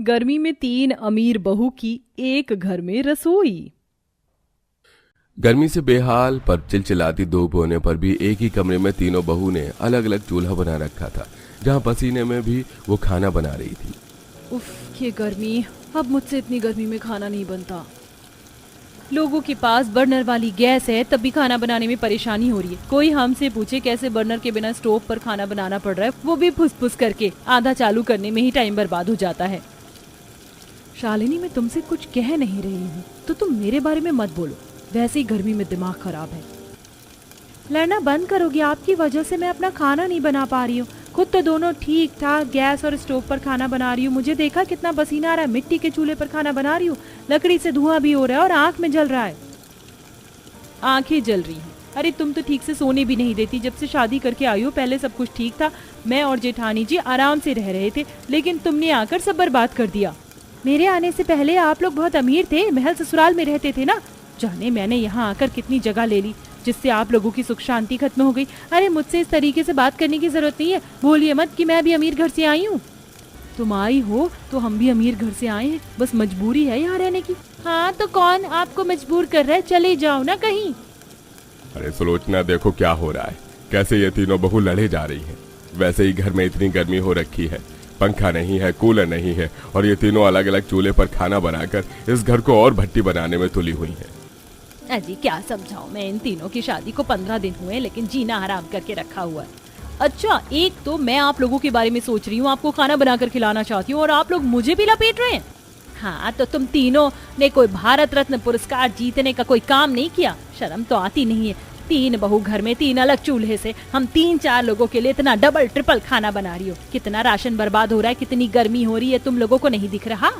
गर्मी में 3 अमीर बहू की एक घर में रसोई। गर्मी से बेहाल पर चिलचिलाती धूप होने पर भी एक ही कमरे में तीनों बहू ने अलग अलग चूल्हा बना रखा था, जहां पसीने में भी वो खाना बना रही थी। उफ, ये गर्मी, अब मुझसे इतनी गर्मी में खाना नहीं बनता। लोगों के पास बर्नर वाली गैस है, तब भी खाना बनाने में परेशानी हो रही है। कोई हमसे पूछे कैसे बर्नर के बिना स्टोव पर खाना बनाना पड़ रहा है, वो भी फुस-फुस करके। आधा चालू करने में ही टाइम बर्बाद हो जाता है। शालिनी, मैं तुमसे कुछ कह नहीं रही हूँ तो तुम मेरे बारे में मत बोलो। वैसे ही गर्मी में दिमाग खराब है। लड़ना बंद करोगी? आपकी वजह से मैं अपना खाना नहीं बना पा रही हूँ। खुद तो दोनों ठीक ठाक गैस और स्टोव पर खाना बना रही हूँ। मुझे देखा कितना पसीना आ रहा है। मिट्टी के चूल्हे पर खाना बना रही हूँ, लकड़ी से धुआं भी हो रहा है और आंख में जल रहा है। आंखें जल रही हैं? अरे तुम तो ठीक से सोने भी नहीं देती। जब से शादी करके आई हो पहले सब कुछ ठीक था, मैं और जेठानी जी आराम से रह रहे थे, लेकिन तुमने आकर सब बर्बाद कर दिया। मेरे आने से पहले आप लोग बहुत अमीर थे, महल ससुराल में रहते थे ना। जाने मैंने यहाँ आकर कितनी जगह ले ली, जिससे आप लोगों की सुख शांति खत्म हो गई। अरे मुझसे इस तरीके से बात करने की जरूरत नहीं है। बोलिए मत कि मैं भी अमीर घर से आई हूँ। तुम आई हो तो हम भी अमीर घर से आए हैं, बस मजबूरी है यहाँ रहने की। हाँ तो कौन आपको मजबूर कर रहा है? चले जाओ ना कहीं। अरे सुलोचना, देखो क्या हो रहा है, कैसे ये तीनों बहू लड़े जा रही हैं। वैसे ही घर में इतनी गर्मी हो रखी है, पंखा नहीं है, कूलर नहीं है, और ये तीनों अलग अलग चूल्हे पर खाना बनाकर इस घर को और भट्टी बनाने में तुली हुई है। अजी क्या समझाऊं मैं, इन तीनों की शादी को 15 दिन हुए, लेकिन जीना हराम करके रखा हुआ है। अच्छा, एक तो मैं आप लोगों के बारे में सोच रही हूँ, आपको खाना बनाकर खिलाना चाहती हूँ, और आप लोग मुझे भी लपेट रहे हैं। हाँ तो तुम तीनों ने कोई भारत रत्न पुरस्कार जीतने का कोई काम नहीं किया? शर्म तो आती नहीं है? 3 बहू घर में 3 अलग चूल्हे से हम 3-4 लोगों के लिए इतना डबल ट्रिपल खाना बना रही हो। कितना राशन बर्बाद हो रहा है, कितनी गर्मी हो रही है, तुम लोगों को नहीं दिख रहा?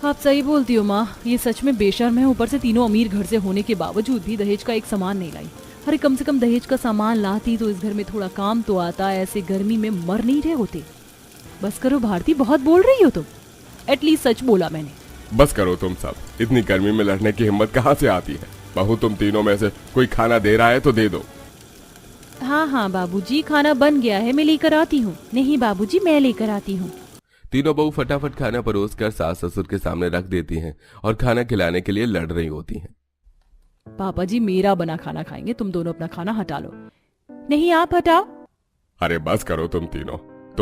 आप सही बोलती हो माँ, ये सच में बेशर्म है। ऊपर से तीनों अमीर घर से होने के बावजूद भी दहेज का एक सामान नहीं लाई। अरे कम से कम दहेज का सामान लाती तो इस घर में थोड़ा काम तो आता। ऐसे गर्मी में मर नहीं रहे होते। बस करो भारती, बहुत बोल रही हो तुम। एटलीस्ट सच बोला मैंने। बस करो तुम सब, इतनी गर्मी में लड़ने की हिम्मत कहाँ से आती है? बहू, तुम तीनों में से कोई खाना दे रहा है तो दे दो। हाँ हाँ बाबूजी, खाना बन गया है, मैं लेकर आती हूँ। नहीं बाबूजी, मैं लेकर आती हूँ। तीनों बहू फटाफट खाना परोस कर सास ससुर के सामने रख देती हैं और खाना खिलाने के लिए लड़ रही होती हैं। पापा जी मेरा बना खाना खाएंगे, तुम दोनों अपना खाना हटा लो। नहीं आप हटाओ। अरे बस करो तुम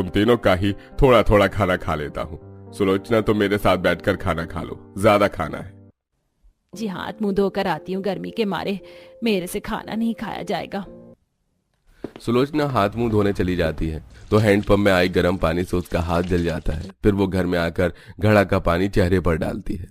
तीनों का ही थोड़ा थोड़ा खाना खा लेता हूँ। सुलोचना, तुम मेरे साथ बैठकर खाना खा लो, ज्यादा खाना है। जी हाथ मुंह धोकर आती हूँ, गर्मी के मारे मेरे से खाना नहीं खाया जाएगा। सुलोचना हाथ मुंह धोने चली जाती है तो हैंडपंप में आई गर्म पानी से उसका हाथ जल जाता है। फिर वो घर में आकर घड़ा का पानी चेहरे पर डालती है।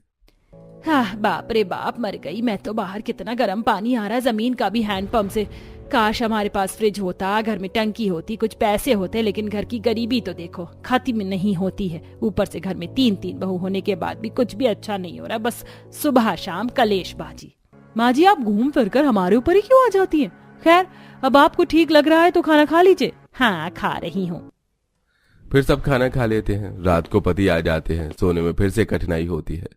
हाँ बाप रे बाप, मर गई मैं तो। बाहर कितना गर्म पानी आ रहा है, जमीन का भी हैंडपंप से। काश हमारे पास फ्रिज होता, घर में टंकी होती, कुछ पैसे होते, लेकिन घर की गरीबी तो देखो, खत्म नहीं होती है। ऊपर से घर में 3-3 बहू होने के बाद भी कुछ भी अच्छा नहीं हो रहा, बस सुबह शाम कलेशबाजी। माँ जी आप घूम फिर कर हमारे ऊपर ही क्यों आ जाती हैं? खैर, अब आपको ठीक लग रहा है तो खाना खा लीजिए। हाँ खा रही हूँ। फिर सब खाना खा लेते हैं। रात को पति आ जाते हैं, सोने में फिर से कठिनाई होती है।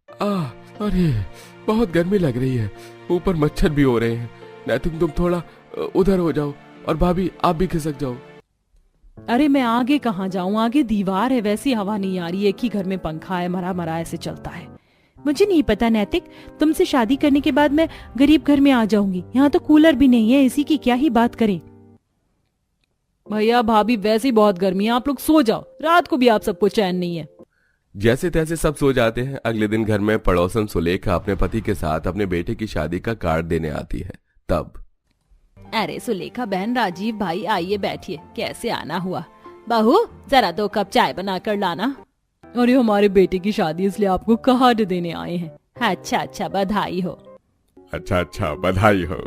अरे बहुत गर्मी लग रही है, ऊपर मच्छर भी हो रहे हैं। नैतिक, तुम थोड़ा उधर हो जाओ, और भाभी आप भी खिसक जाओ। अरे मैं आगे कहाँ जाऊँ, आगे दीवार है, वैसी हवा नहीं आ रही। एक ही घर में पंखा है, मरा मरा ऐसे चलता है। मुझे नहीं पता नैतिक, तुमसे शादी करने के बाद मैं गरीब घर में आ जाऊंगी। यहाँ तो कूलर भी नहीं है, इसी की क्या ही बात करें। भैया भाभी वैसे ही बहुत गर्मी है, आप लोग सो जाओ। रात को भी आप सबको चैन नहीं है। जैसे तैसे सब सो जाते हैं। अगले दिन घर में पड़ोसन सुलेखा अपने पति के साथ अपने बेटे की शादी का कार्ड देने आती है। तब अरे सुलेखा बहन, राजीव भाई आइए बैठिए। कैसे आना हुआ? बहू जरा 2 कप चाय बना कर लाना। अरे हमारे बेटे की शादी, इसलिए आपको कार्ड देने आए हैं। अच्छा अच्छा, बधाई हो। अच्छा बधाई हो।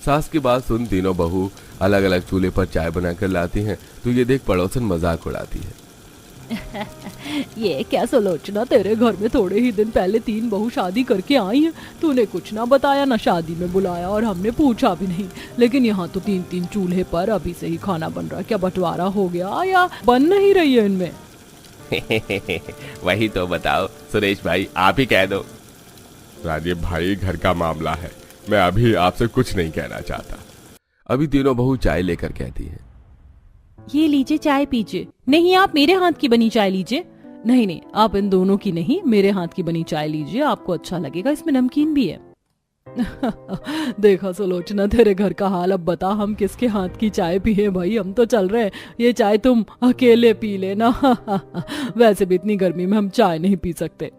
सास की बात सुन तीनों बहू अलग अलग चूल्हे पर चाय बनाकर लाती हैं तो ये देख पड़ोसन मजाक उड़ाती है। ये क्या सुलोचना, तेरे घर में थोड़े ही दिन पहले 3 बहू शादी करके आई हैं। तूने कुछ ना बताया, ना शादी में बुलाया, और हमने पूछा भी नहीं। लेकिन यहाँ तो 3-3 चूल्हे पर अभी से ही खाना बन रहा है। क्या बंटवारा हो गया या बन नहीं रही है इनमें? वही तो बताओ सुरेश भाई, आप ही कह दो। राजीव भाई, घर का मामला है, मैं अभी आपसे कुछ नहीं कहना चाहता। अभी तीनों बहू चाय लेकर कहती हैं। ये लीजिए चाय पीजिए। नहीं, आप मेरे हाथ की बनी चाय लीजिए। नहीं नहीं, आप इन दोनों की नहीं, मेरे हाथ की बनी चाय लीजिए, आपको अच्छा लगेगा, इसमें नमकीन भी है। देखा सुलोचना, तेरे घर का हाल। अब बता हम किसके हाथ की चाय पिए भाई, हम तो चल रहे हैं, ये चाय तुम अकेले पी लेना। वैसे भी इतनी गर्मी में हम चाय नहीं पी सकते।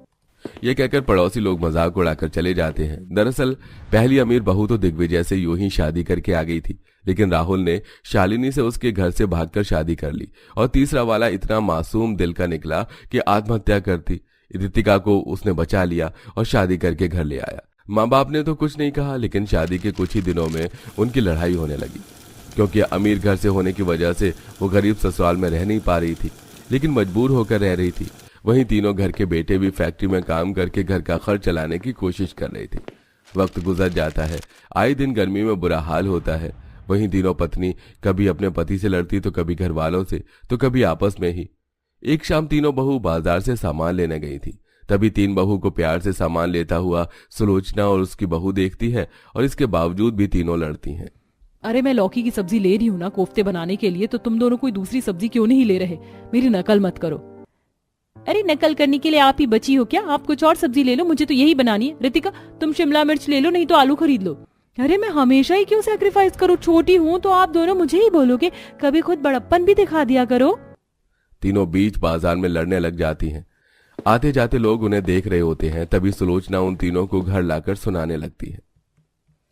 ये कहकर पड़ोसी लोग मजाक उड़ाकर चले जाते हैं। दरअसल पहली अमीर बहू तो दिग्विजय से यूं ही शादी करके आ गई थी, लेकिन राहुल ने शालिनी से उसके घर से भागकर शादी कर ली और तीसरा वाला इतना मासूम दिल का निकला कि आत्महत्या करती। रितिका को उसने बचा लिया और शादी करके घर ले आया। माँ बाप ने तो कुछ नहीं कहा, लेकिन शादी के कुछ ही दिनों में उनकी लड़ाई होने लगी, क्योंकि अमीर घर से होने की वजह से वो गरीब ससुराल में रह नहीं पा रही थी, लेकिन मजबूर होकर रह रही थी। वहीं तीनों घर के बेटे भी फैक्ट्री में काम करके घर का खर्च चलाने की कोशिश कर रहे थे। वक्त गुजर जाता है, आए दिन गर्मी में बुरा हाल होता है। वहीं तीनों पत्नी कभी अपने पति से लड़ती तो कभी घर वालों से, तो कभी आपस में ही। एक शाम तीनों बहू बाजार से सामान लेने गई थी। तभी तीन बहू को प्यार से सामान लेता हुआ सुलोचना और उसकी बहू देखती है, और इसके बावजूद भी तीनों लड़ती हैं। अरे मैं लौकी की सब्जी ले रही हूँ ना कोफ्ते बनाने के लिए, तो तुम दोनों कोई दूसरी सब्जी क्यों नहीं ले रहे? मेरी नकल मत करो। अरे नकल करने के लिए आप ही बची हो क्या? आप कुछ और सब्जी ले लो, मुझे तो यही बनानी है। रितिका तुम शिमला मिर्च ले लो, नहीं तो आलू खरीद लो। अरे मैं हमेशा ही क्यों सैक्रिफाइस करूँ? छोटी हूँ तो आप दोनों मुझे ही बोलोगे, कभी खुद बड़प्पन भी दिखा दिया करो। तीनों बीच बाजार में लड़ने लग जाती हैं। आते जाते लोग उन्हें देख रहे होते हैं। तभी सुलोचना उन तीनों को घर लाकर सुनाने लगती है।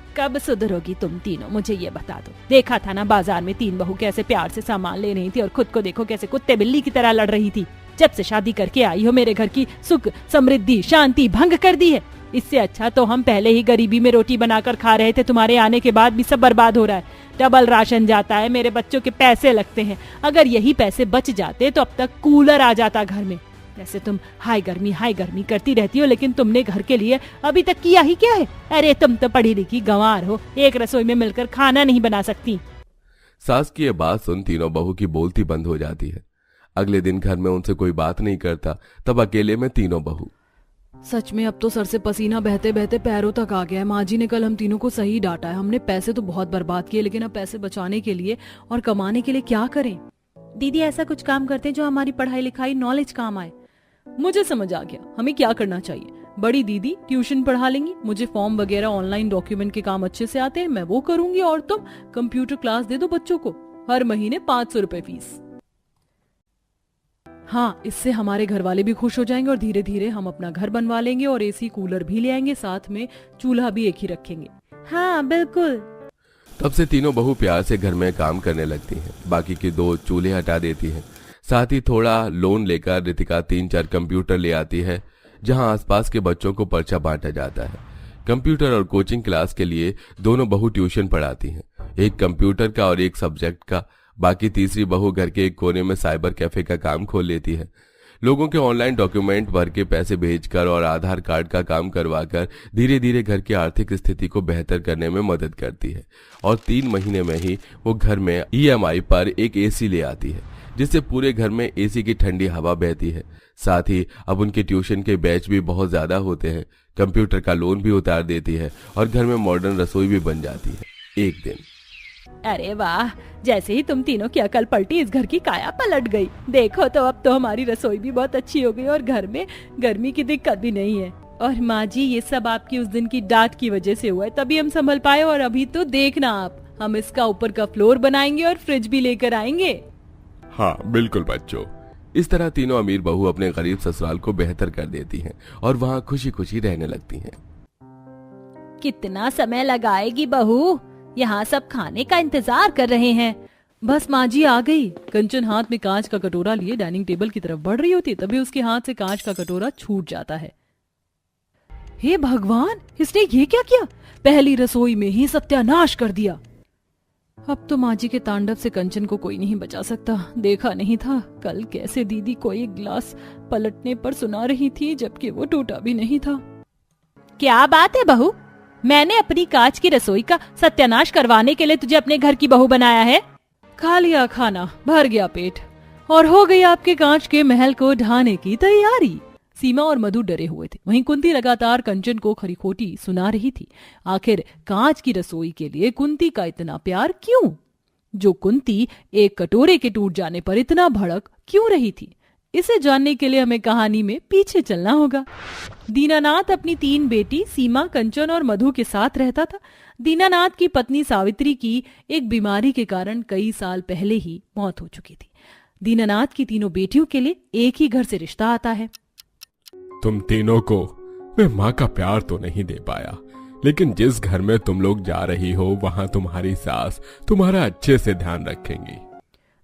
कब सुधरोगी तुम तीनों, मुझे ये बता दो। देखा था ना बाजार में तीन बहू कैसे प्यार से सामान ले रही थी, और खुद को देखो कैसे कुत्ते बिल्ली की तरह लड़ रही थी। जब से शादी करके आई हो मेरे घर की सुख समृद्धि शांति भंग कर दी है। इससे अच्छा तो हम पहले ही गरीबी में रोटी बनाकर खा रहे थे, तुम्हारे आने के बाद भी सब बर्बाद हो रहा है। डबल राशन जाता है, मेरे बच्चों के पैसे लगते हैं। अगर यही पैसे बच जाते तो अब तक कूलर आ जाता घर में। वैसे तुम हाय गर्मी करती रहती हो, लेकिन तुमने घर के लिए अभी तक किया ही क्या है? अरे तुम तो पढ़ी लिखी गंवार हो, एक रसोई में मिलकर खाना नहीं बना सकती। सास की ये बात सुन तीनों बहू की बोलती बंद हो जाती है। अगले दिन घर में उनसे कोई बात नहीं करता। तब अकेले में तीनों बहू। सच में अब तो सर से पसीना बहते बहते पैरों तक आ गया है। माँ जी ने कल हम तीनों को सही डांटा है। हमने पैसे तो बहुत बर्बाद किए, लेकिन अब पैसे बचाने के लिए और कमाने के लिए क्या करें? दीदी ऐसा कुछ काम करते हैं जो हमारी पढ़ाई लिखाई नॉलेज काम आए। मुझे समझ आ गया हमें क्या करना चाहिए। बड़ी दीदी ट्यूशन पढ़ा लेंगी, मुझे फॉर्म वगैरह ऑनलाइन डॉक्यूमेंट के काम अच्छे से आते हैं, मैं वो करूंगी, और तुम कंप्यूटर क्लास दे दो बच्चों को, हर महीने 500 रुपए फीस। हाँ, इससे हमारे घर वाले भी खुश हो जाएंगे और धीरे धीरे हम अपना घर बनवा लेंगे और एसी कूलर भी ले आएंगे, साथ में चूल्हा भी एक ही रखेंगे। हाँ बिल्कुल। तब से तीनों बहू प्यार से घर में काम करने लगती हैं। बाकी की दो चूल्हे हटा देती हैं। साथ ही थोड़ा लोन लेकर रितिका 3-4 कंप्यूटर ले आती है, जहां आसपास के बच्चों को पर्चा बांटा जाता है। कंप्यूटर और कोचिंग क्लास के लिए दोनों बहू ट्यूशन पढ़ाती हैं, एक कंप्यूटर का और एक सब्जेक्ट का। बाकी तीसरी बहू घर के एक कोने में साइबर कैफे का काम खोल लेती है। लोगों के ऑनलाइन डॉक्यूमेंट भर के पैसे भेजकर और आधार कार्ड का काम करवाकर धीरे धीरे घर की आर्थिक स्थिति को बेहतर करने में मदद करती है। और 3 महीने में ही वो घर में EMI पर एक एसी ले आती है, जिससे पूरे घर में एसी की ठंडी हवा बहती है। साथ ही अब उनके ट्यूशन के बैच भी बहुत ज्यादा होते हैं। कंप्यूटर का लोन भी उतार देती है और घर में मॉडर्न रसोई भी बन जाती है। एक दिन, अरे वाह, जैसे ही तुम तीनों की अकल पलटी इस घर की काया पलट गई। देखो तो अब तो हमारी रसोई भी बहुत अच्छी हो गई और घर में गर्मी की दिक्कत भी नहीं है। और माँ जी ये सब आपकी उस दिन की डांट की वजह से हुआ है, तभी हम संभल पाए। और अभी तो देखना आप, हम इसका ऊपर का फ्लोर बनाएंगे और फ्रिज भी लेकर आएंगे। हाँ बिल्कुल बच्चों। इस तरह तीनों अमीर बहू अपने गरीब ससुराल को बेहतर कर देती हैं और वहाँ खुशी खुशी रहने लगती हैं। कितना समय लगाएगी बहू? यहाँ सब खाने का इंतजार कर रहे हैं। बस माँ जी आ गई। कंचन हाथ में कांच का कटोरा लिए डाइनिंग टेबल की तरफ बढ़ रही होती, तभी उसके हाथ से कांच का कटोरा छूट जाता है। हे भगवान, इसने ये क्या किया? पहली रसोई में ही सत्यानाश कर दिया। अब तो माँ जी के तांडव से कंचन को कोई नहीं बचा सकता। देखा नहीं था कल कैसे दीदी को एक गिलास पलटने पर सुना रही थी, जबकि वो टूटा भी नहीं था। क्या बात है बहू, मैंने अपनी कांच की रसोई का सत्यानाश करवाने के लिए तुझे अपने घर की बहू बनाया है? खा लिया खाना, भर गया पेट और हो गई आपके कांच के महल को ढाने की तैयारी। सीमा और मधु डरे हुए थे। वहीं कुंती लगातार कंचन को खरी-खोटी सुना रही थी। आखिर कांच की रसोई के लिए कुंती का इतना प्यार क्यों? जो कुंती एक कटोरे के टूट जाने पर इतना भड़क क्यों रही थी, इसे जानने के लिए हमें कहानी में पीछे चलना होगा। दीनानाथ अपनी 3 बेटी सीमा, कंचन और मधु के साथ रहता था। दीनानाथ की पत्नी सावित्री की एक बीमारी के कारण कई साल पहले ही मौत हो चुकी थी। दीनानाथ की तीनों बेटियों के लिए एक ही घर से रिश्ता आता है। तुम तीनों को मैं माँ का प्यार तो नहीं दे पाया, लेकिन जिस घर में तुम लोग जा रही हो वहाँ तुम्हारी सास तुम्हारा अच्छे से ध्यान रखेंगी।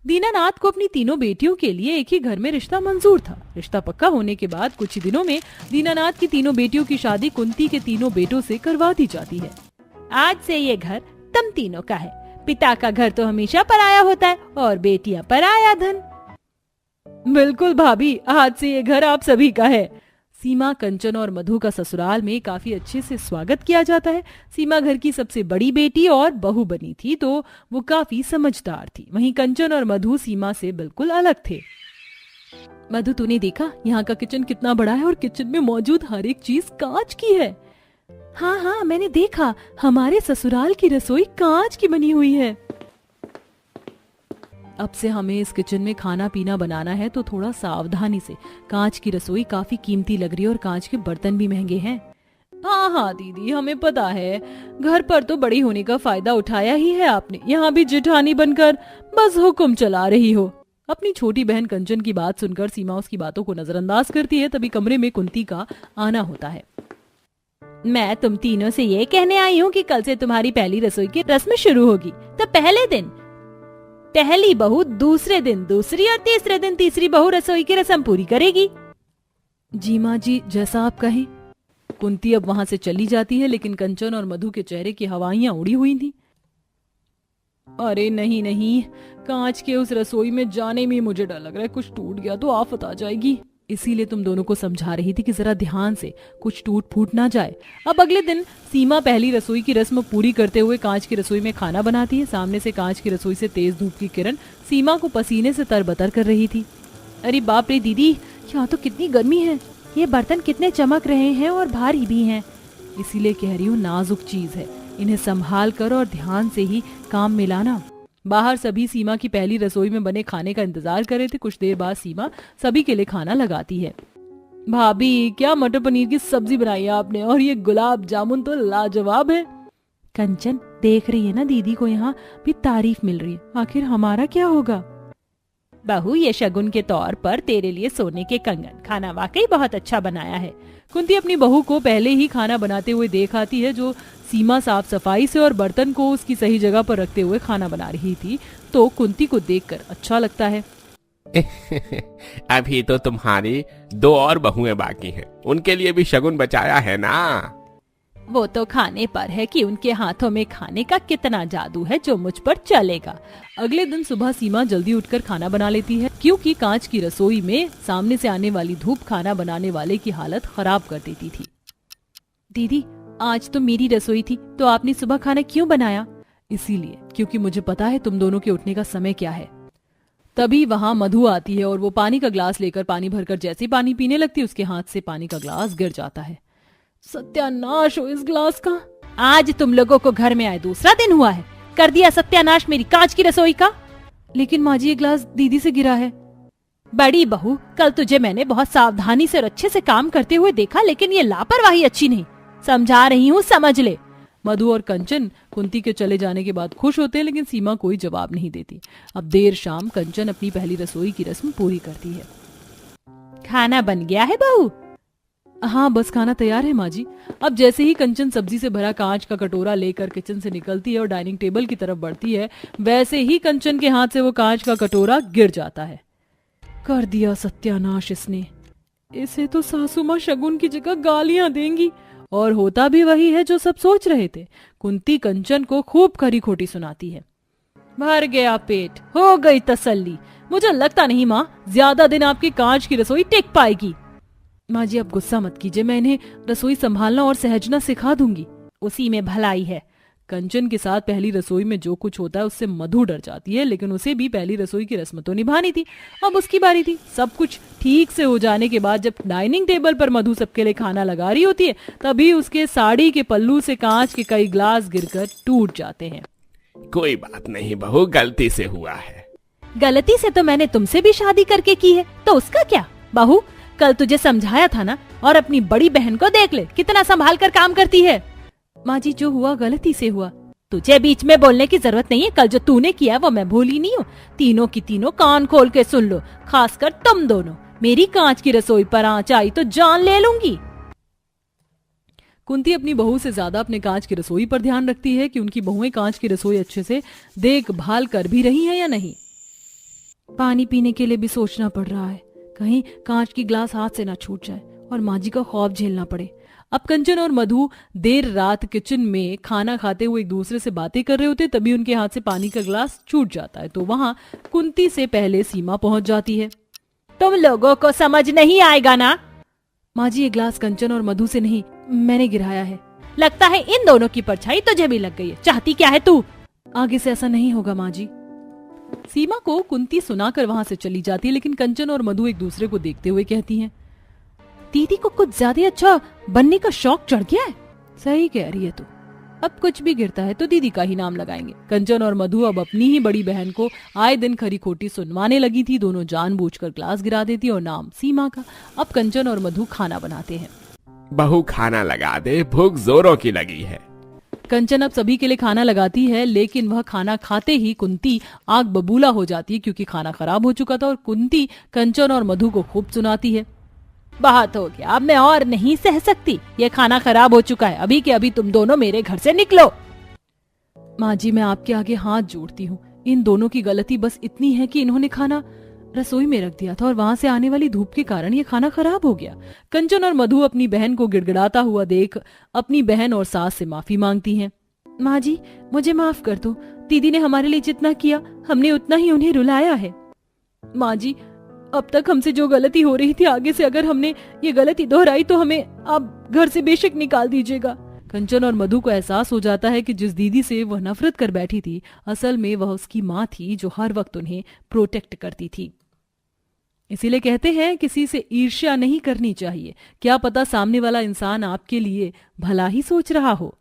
दीनानाथ को अपनी तीनों बेटियों के लिए एक ही घर में रिश्ता मंजूर था। रिश्ता पक्का होने के बाद कुछ ही दिनों में दीनानाथ की तीनों बेटियों की शादी कुंती के तीनों बेटों से करवा दी जाती है। आज से ये घर तुम तीनों का है। पिता का घर तो हमेशा पराया होता है और बेटियां पराया धन। बिल्कुल भाभी, आज से ये घर आप सभी का है। सीमा, कंचन और मधु का ससुराल में काफी अच्छे से स्वागत किया जाता है। सीमा घर की सबसे बड़ी बेटी और बहू बनी थी, तो वो काफी समझदार थी। वहीं कंचन और मधु सीमा से बिल्कुल अलग थे। मधु, तूने देखा यहाँ का किचन कितना बड़ा है और किचन में मौजूद हर एक चीज कांच की है। हाँ हाँ, मैंने देखा, हमारे ससुराल की रसोई कांच की बनी हुई है। अब से हमें इस किचन में खाना पीना बनाना है तो थोड़ा सावधानी से। कांच की रसोई काफी कीमती लग रही है और कांच के बर्तन भी महंगे हैं। हाँ हाँ दीदी, हमें पता है, घर पर तो बड़ी होने का फायदा उठाया ही है आपने। यहाँ भी जेठानी बनकर बस हुक्म चला रही हो। अपनी छोटी बहन कंचन की बात सुनकर सीमा उसकी बातों को नजरअंदाज करती है। तभी कमरे में कुंती का आना होता है। मैं तुम तीनों से ये कहने आई हूँ कि कल से तुम्हारी पहली रसोई की रस्म शुरू होगी। तो पहले दिन पहली बहू, दूसरे दिन दूसरी और तीसरे दिन तीसरी बहू रसोई की रस्म पूरी करेगी। जी माँ जी, जैसा आप कहें। कुंती अब वहां से चली जाती है, लेकिन कंचन और मधु के चेहरे की हवाइयां उड़ी हुई थी। अरे नहीं नहीं, कांच के उस रसोई में जाने में मुझे डर लग रहा है, कुछ टूट गया तो आफत आ जाएगी। इसीलिए तुम दोनों को समझा रही थी कि जरा ध्यान से, कुछ टूट फूट ना जाए। अब अगले दिन सीमा पहली रसोई की रस्म पूरी करते हुए कांच की रसोई में खाना बनाती है। सामने से कांच की रसोई से तेज धूप की किरण सीमा को पसीने से तरबतर कर रही थी। अरे बाप रे दीदी, यहाँ तो कितनी गर्मी है। ये बर्तन कितने चमक रहे हैं और भारी भी हैं। इसीलिए कह रही हूँ, नाजुक चीज है, इन्हें संभाल कर और ध्यान से ही काम मिलाना। बाहर सभी सीमा की पहली रसोई में बने खाने का इंतजार कर रहे थे। कुछ देर बाद सीमा सभी के लिए खाना लगाती है। भाभी, क्या मटर पनीर की सब्जी बनाई है आपने, और ये गुलाब जामुन तो लाजवाब है। कंचन देख रही है ना, दीदी को यहाँ भी तारीफ मिल रही है, आखिर हमारा क्या होगा। बहू, ये शगुन के तौर पर तेरे लिए सोने के कंगन, खाना वाकई बहुत अच्छा बनाया है। कुंती अपनी बहू को पहले ही खाना बनाते हुए देख आती है, जो सीमा साफ सफाई से और बर्तन को उसकी सही जगह पर रखते हुए खाना बना रही थी। तो कुंती को देखकर अच्छा लगता है। अभी तो तुम्हारी 2 और बहुएं बाकी हैं, उनके लिए भी शगुन बचाया है ना। वो तो खाने पर है कि उनके हाथों में खाने का कितना जादू है जो मुझ पर चलेगा। अगले दिन सुबह सीमा जल्दी उठकर खाना बना लेती है, क्योंकि कांच की रसोई में सामने से आने वाली धूप खाना बनाने वाले की हालत खराब कर देती थी। दीदी, आज तो मेरी रसोई थी, तो आपने सुबह खाना क्यों बनाया? इसीलिए क्योंकि मुझे पता है तुम दोनों के उठने का समय क्या है। तभी वहाँ मधु आती है और वो पानी का ग्लास लेकर पानी भरकर जैसे ही पानी पीने लगती है, उसके हाथ से पानी का ग्लास गिर जाता है। सत्यानाश हो इस ग्लास का। आज तुम लोगों को घर में आए दूसरा दिन हुआ है, कर दिया सत्यानाश मेरी कांच की रसोई का। लेकिन माँ जी, ये ग्लास दीदी से गिरा है। बड़ी बहू, कल तुझे मैंने बहुत सावधानी से और अच्छे से काम करते हुए देखा, लेकिन ये लापरवाही अच्छी नहीं। समझा रही हूँ, समझ ले। मधु और कंचन कुंती के चले जाने के बाद खुश होते हैं, लेकिन सीमा कोई जवाब नहीं देती। अब देर शाम कंचन अपनी पहली रसोई की रस्म पूरी करती है। खाना बन गया है बहू? हाँ, बस खाना तैयार है माँ जी। अब जैसे ही कंचन सब्जी से भरा कांच का कटोरा लेकर किचन से निकलती है और डाइनिंग टेबल की तरफ बढ़ती है, वैसे ही कंचन के हाथ से वो कांच का कटोरा गिर जाता है। कर दिया सत्यानाश इसने। इसे तो सासू माँ शगुन की जगह गालियां देंगी। और होता भी वही है जो सब सोच रहे थे। कुंती कंचन को खूब खरी खोटी सुनाती है। भर गया पेट, हो गई तसल्ली। मुझे लगता नहीं माँ, ज्यादा दिन आपकी कांच की रसोई टिक पाएगी। माँ जी, आप गुस्सा मत कीजिए, मैं इन्हें रसोई संभालना और सहजना सिखा दूंगी। उसी में भलाई है। कंचन के साथ पहली रसोई में जो कुछ होता है उससे मधु डर जाती है, लेकिन उसे भी पहली रसोई की रस्म तो निभानी थी। अब उसकी बारी थी। सब कुछ ठीक से हो जाने के बाद जब डाइनिंग टेबल पर मधु सबके लिए खाना लगा रही होती है, तभी उसके साड़ी के पल्लू से कांच के कई ग्लास गिरकर टूट जाते हैं। कोई बात नहीं बहू, गलती से हुआ है। गलती से तो मैंने तुमसे भी शादी करके की है, तो उसका क्या? बहू, कल तुझे समझाया था ना, और अपनी बड़ी बहन को देख ले कितना संभाल कर काम करती है। माँ जी, जो हुआ गलती से हुआ। तुझे बीच में बोलने की जरूरत नहीं है। कल जो तूने किया वो मैं भूली नहीं हूँ। तीनों की तीनों कान खोल के सुन लो, खासकर तुम दोनों। मेरी कांच की रसोई पर आंच आई तो जान ले लूंगी। कुंती अपनी बहू से ज्यादा अपने कांच की रसोई पर ध्यान रखती है कि उनकी बहुएं कांच की रसोई अच्छे से देखभाल कर भी रही हैं या नहीं। पानी पीने के लिए भी सोचना पड़ रहा है, कहीं कांच की ग्लास हाथ से ना छूट जाए और माँ जी का खौफ झेलना पड़े। अब कंचन और मधु देर रात किचन में खाना खाते हुए एक दूसरे से बातें कर रहे होते, तभी उनके हाथ से पानी का ग्लास छूट जाता है। तो वहां कुंती से पहले सीमा पहुंच जाती है। तुम लोगों को समझ नहीं आएगा ना? माँ जी, ये ग्लास कंचन और मधु से नहीं, मैंने गिराया है। लगता है इन दोनों की परछाई तुझे भी लग गई है। चाहती क्या है तू? आगे से ऐसा नहीं होगा माँ जी। सीमा को कुंती सुनाकर वहां से चली जाती है, लेकिन कंचन और मधु एक दूसरे को देखते हुए कहती हैं, दीदी को कुछ ज्यादा अच्छा बनने का शौक चढ़ गया है। सही कह रही है तू, अब कुछ भी गिरता है तो दीदी का ही नाम लगाएंगे। कंचन और मधु अब अपनी ही बड़ी बहन को आए दिन खरी खोटी सुनवाने लगी थी। दोनों जानबूझकर ग्लास गिरा देती और नाम सीमा का। अब कंचन और मधु खाना बनाते हैं। बहू खाना लगा दे, भूख जोरों की लगी है। कंचन अब सभी के लिए खाना लगाती है, लेकिन वह खाना खाते ही कुंती आग बबूला हो जाती है, क्योंकि खाना खराब हो चुका था। और कुंती कंचन और मधु को खूब सुनाती है, बहुत हो गया, अब मैं और नहीं सह सकती। ये खाना खराब हो चुका है, अभी के अभी तुम दोनों मेरे घर से निकलो। माँ जी, मैं आपके आगे हाथ जोड़ती हूँ। इन दोनों की गलती बस इतनी है कि इन्होंने खाना रसोई में रख दिया था और वहां से आने वाली धूप के कारण ये खाना खराब हो गया। कंचन और मधु अपनी बहन को गिड़गिड़ाता हुआ देख अपनी बहन और सास से माफी मांगती हैं। माँ जी, मुझे माफ कर दो। दीदी ने हमारे लिए जितना किया, हमने उतना ही उन्हें रुलाया है। माँ जी, अब तक हमसे जो गलती हो रही थी, आगे से अगर हमने ये गलती दोहराई तो हमें आप घर से बेशक निकाल दीजिएगा। कंचन और मधु को एहसास हो जाता है कि जिस दीदी से वह नफरत कर बैठी थी, असल में वह उसकी माँ थी, जो हर वक्त उन्हें प्रोटेक्ट करती थी। इसीलिए कहते हैं किसी से ईर्ष्या नहीं करनी चाहिए। क्या पता सामने वाला इंसान आपके लिए भला ही सोच रहा हो।